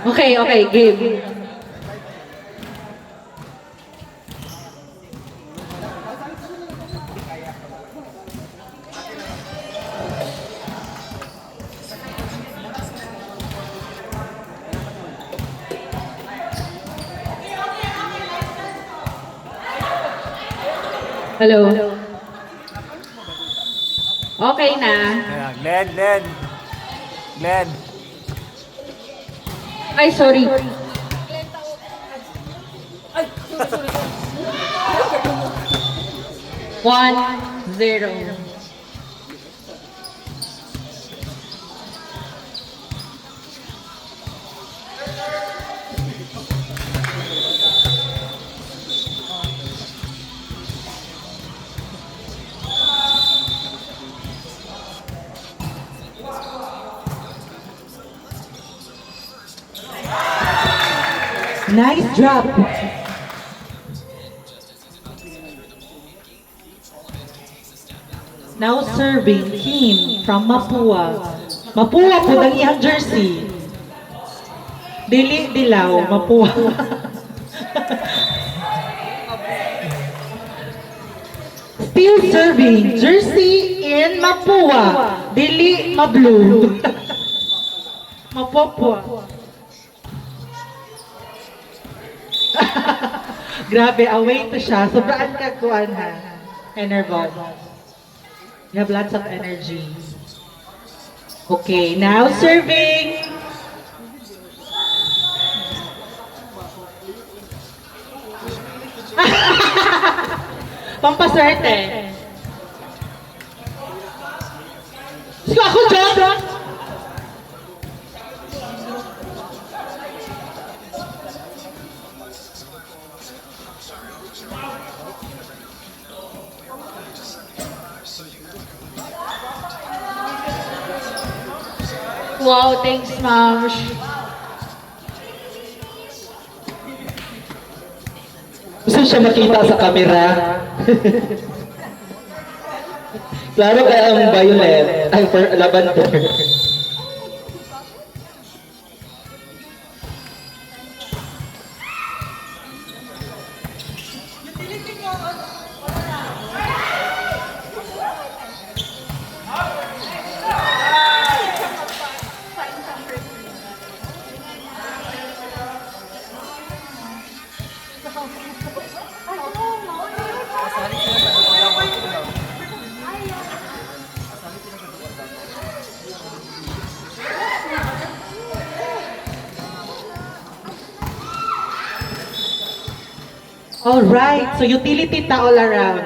Okay, okay, game. Hello. Okay na. Ayan, Glenn. Glenn. Ay, sorry. One, zero. Nice drop. Now serving Kim from Mapua. Mapua po ang iyang jersey. Dili Dilaw, Mapua. Still serving jersey in Mapua. Dili Mablu. Mapopua. Grabe, away to siya. Sobrang kagkuhan ha. Enervous. You have lots of energy. Okay, now serving. Pampaswerte. Sige ako dyan. Wow, thanks, ma'am. Gusto siya makita sa camera. Klaro kaya ang violet, ay lavender. All right, so utility ta all around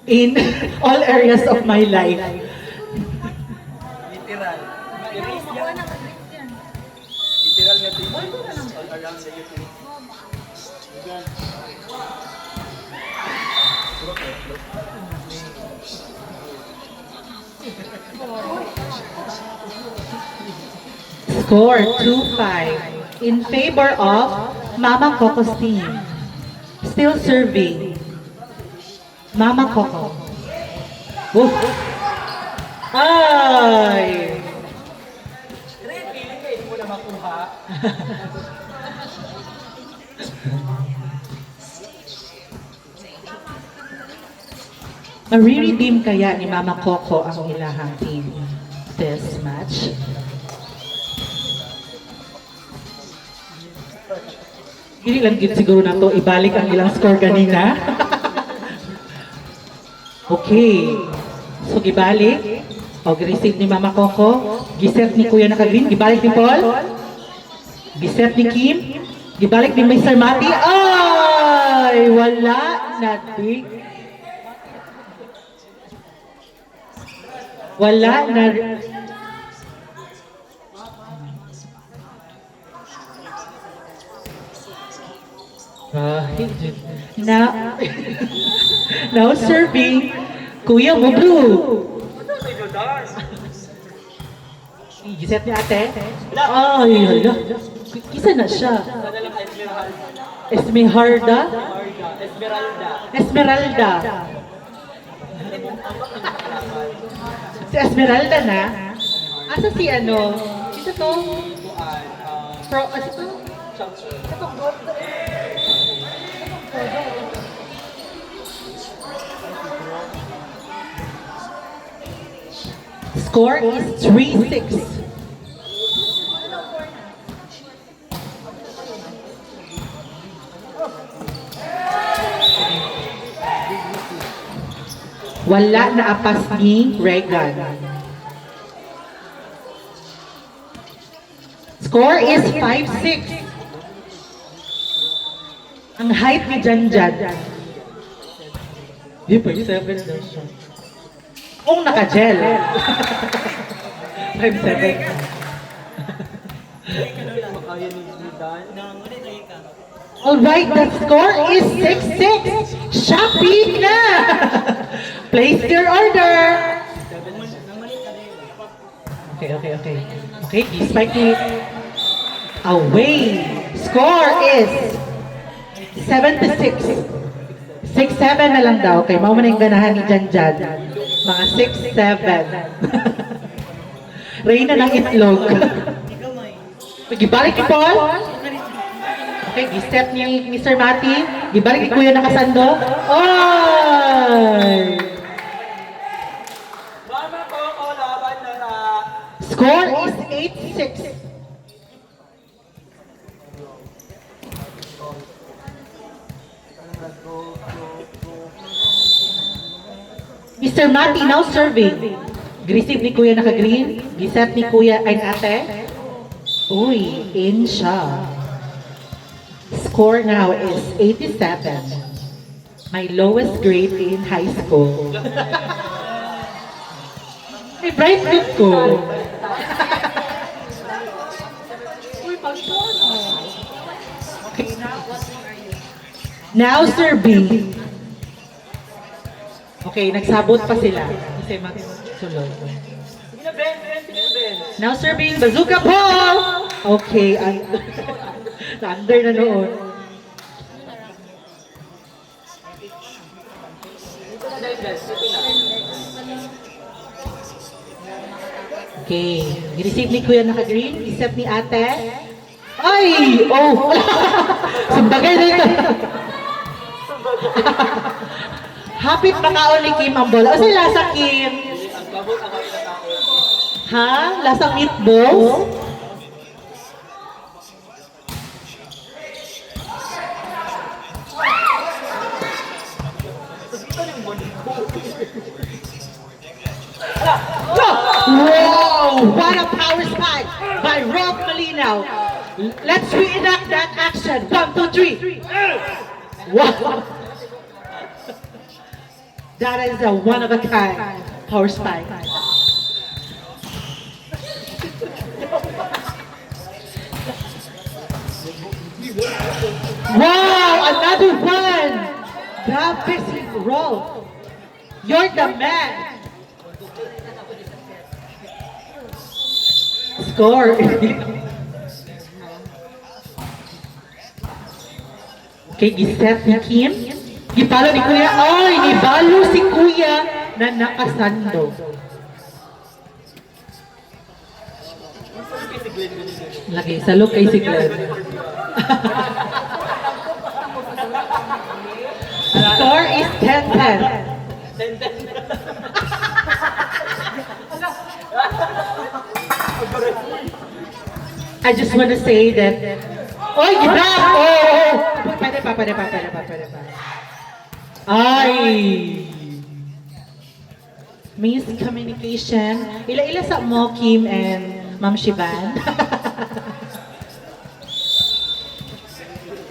in all areas of my life. Literal. Literal nga ito. All around the utility. Score 2-5 in favor of Mama Coco's team. Still serving. Mama Coco. Oof. Ay! Hindi mo na makuha. Mariredeem kaya ni Mama Coco ang ilahang team this match? Hindi lang gid siguro na to ibalik ang ilang score kanina. Okay. So gibalik. O receive ni Mama Coco. Giset ni Kuya Nakagreen. Gibalik ni Paul. Giset ni Kim. Gibalik ni Mr. Mati. Ay! Wala na di. Wala na. Now, now serving Kuya Mublu. Giset ni ate? Ay, hala. Kisa na siya. Esmeralda? Esmeralda. Si Esmeralda na? Asa si ano? Ito to? Pro, score is 3-6. Wala na apas ni Regan. Score is 5-6. Ang height ni Janjan. Di pa, 7 daw siya. Kung naka-gel. 5-7. Alright, the score is 6-6. Shopee na! Place your order. Okay. Okay, spike it. Away. Score is 7-6. 6-7 na lang daw. Okay, mao man yung ganahan ni Janjan. Mga 6-7. Reyna ng itlog. Gibalik ni Paul. Okay, gi-step ni Mr. Mati. Gibalik ni Kuya nakasando. Oy! Mama ko, laban na na. Score is 8-6. Mr. Mati now serving. Grisip ni Kuya naka-green. Gisep ni Kuya ay ate. Uy, in siya. Score now is 87. My lowest grade in high school. May bright good ko. Now serving. Okay, nagsabot pa sila. Kasi magsulod. Sige na, Ben. Now serving Bazooka Paul. Okay, under na noon. Okay, gireceive ni Kuya naka-green, isip ni ate. Ay! Oh! Sumbagay na ito. Hapit makaon ni Kim ang bola. O sila sa Kim? Ha? Lasang meatballs? Wow! What a power spike by Rob Malinaw. Let's reenact that action. 1, 2, 3. Wow! That is a one of a kind power spike. Wow! Another one! Grabe si Rob. You're the man. Score. Okay, giset ni Kim. Gipalo ni Kuya. Ay, nibalo si Kuya na nakasando. Lagi, salok kay si Glenn. Score is 10-10. I just want to say that, oy, gidap! Oh! Pwede pa. Ay! Miscommunication. Ila-ila sa mo, Kim and Ma'am Shivan.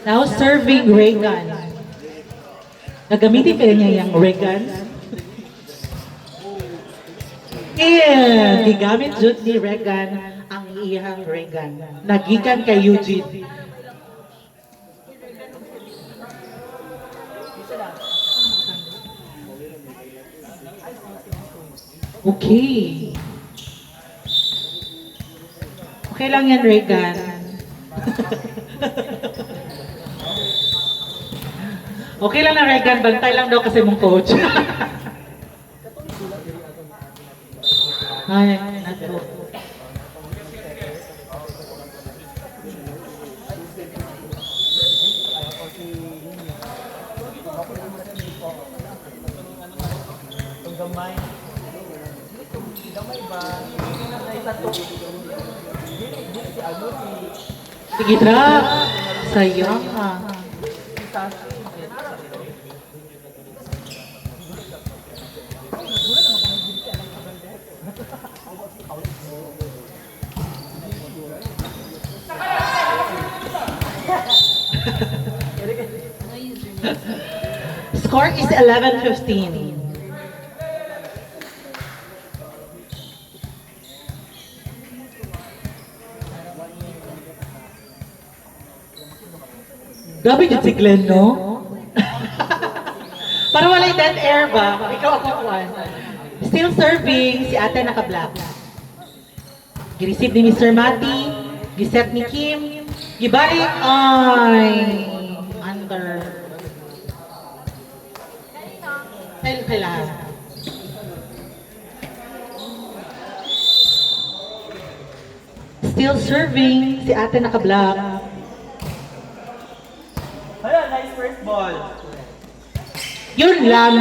Now serving Regan. Gagamitin pa niya yung Regan. Yeah! Gigamit jud ni Regan ang iyang Regan. Nagikan kay Eugene. Okay. Okay lang yan, Regan. Okay lang na, Regan. Bantay lang daw kasi mong coach. Ay, nag Sige, drop. Sayang ah. Score is 11-15. Grabe dyan si Glenn, no? Para wala'y dead air ba? Ikaw ako kuwan. Still serving, si ate naka-black. Gireceive ni Mr. Mati, giset ni Kim, gibalik, ay, under. Kailan? Still serving, si ate naka-black. Hala, nice first ball. Yun lang.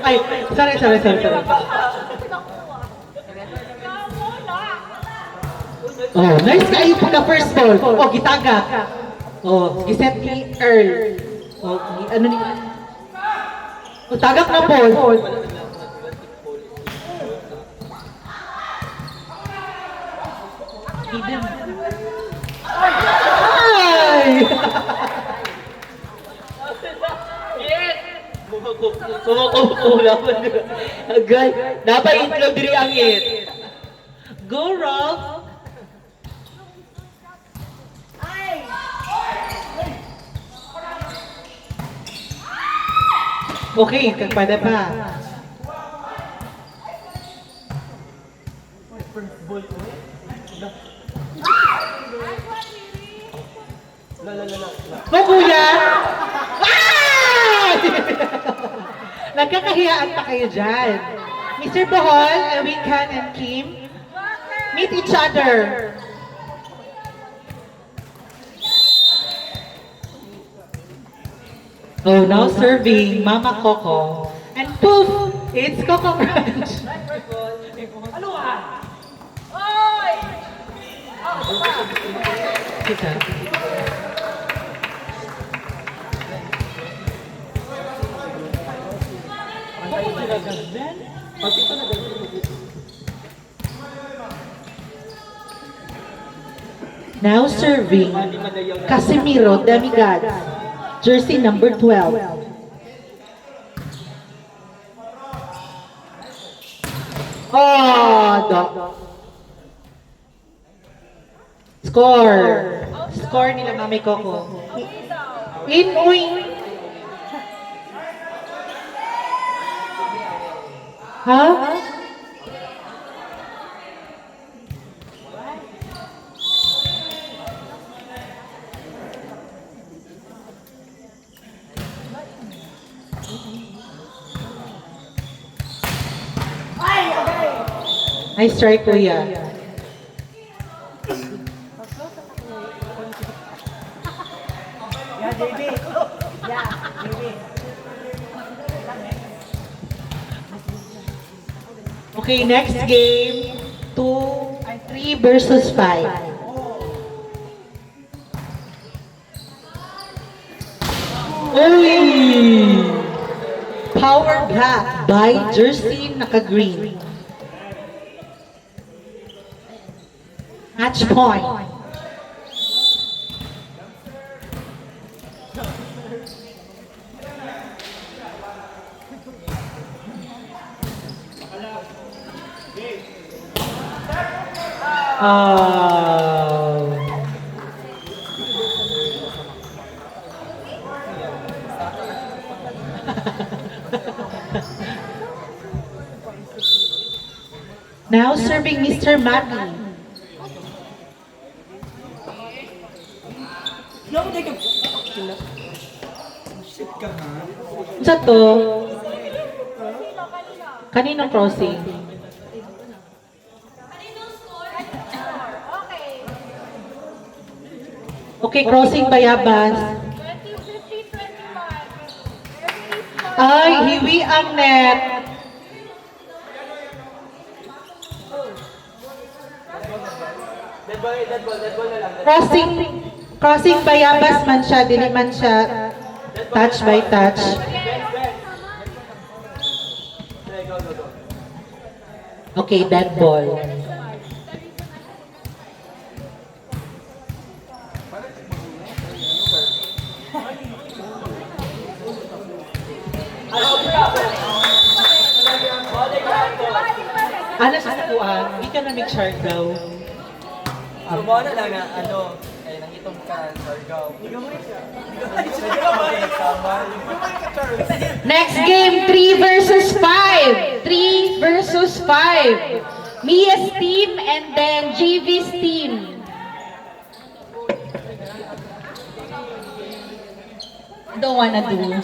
Ay, sorry. Oh, nice kayo pagka first ball. Oh, gitagak. Oh, giset ni Earl. Oh, ano ni... Oh, tagak na po. Ay! Kumukulang. Agad. Dapat itlog diri ang it. Go, Rolf! Okay, pwede pa. Go, kuya! Ay! Nagkakahiyaan pa kayo dyan. Mr. Bohol, Wincan, and Kim, meet each other. Oh, now serving Mama Coco. And poof! It's Coco Crunch. Kita. Now serving Casimiro Demigod, jersey number 12. Oh, score. Score nila Mami Coco. Uy. Ha? Nice try, kuya. Okay, next game, 3 versus 5. Uy! Power Black by Jersey naka-green. Match point. Oh. Now serving Mr. Matty. Sa to? Kaninong crossing? Okay, crossing Bayabas. Ay, hiwi ang net. Dead ball na lang. Crossing bayabas man siya, dili man siya touch by touch. Okay, go. Okay, dead ball. Ano sa kuan? Hindi ka na make-shark daw. Gumawa na lang na ano, eh, nang itong ka, Sargaw. Next game, 3 versus 5. 3 versus 5. Mia's team and then JV's team. Don't wanna do.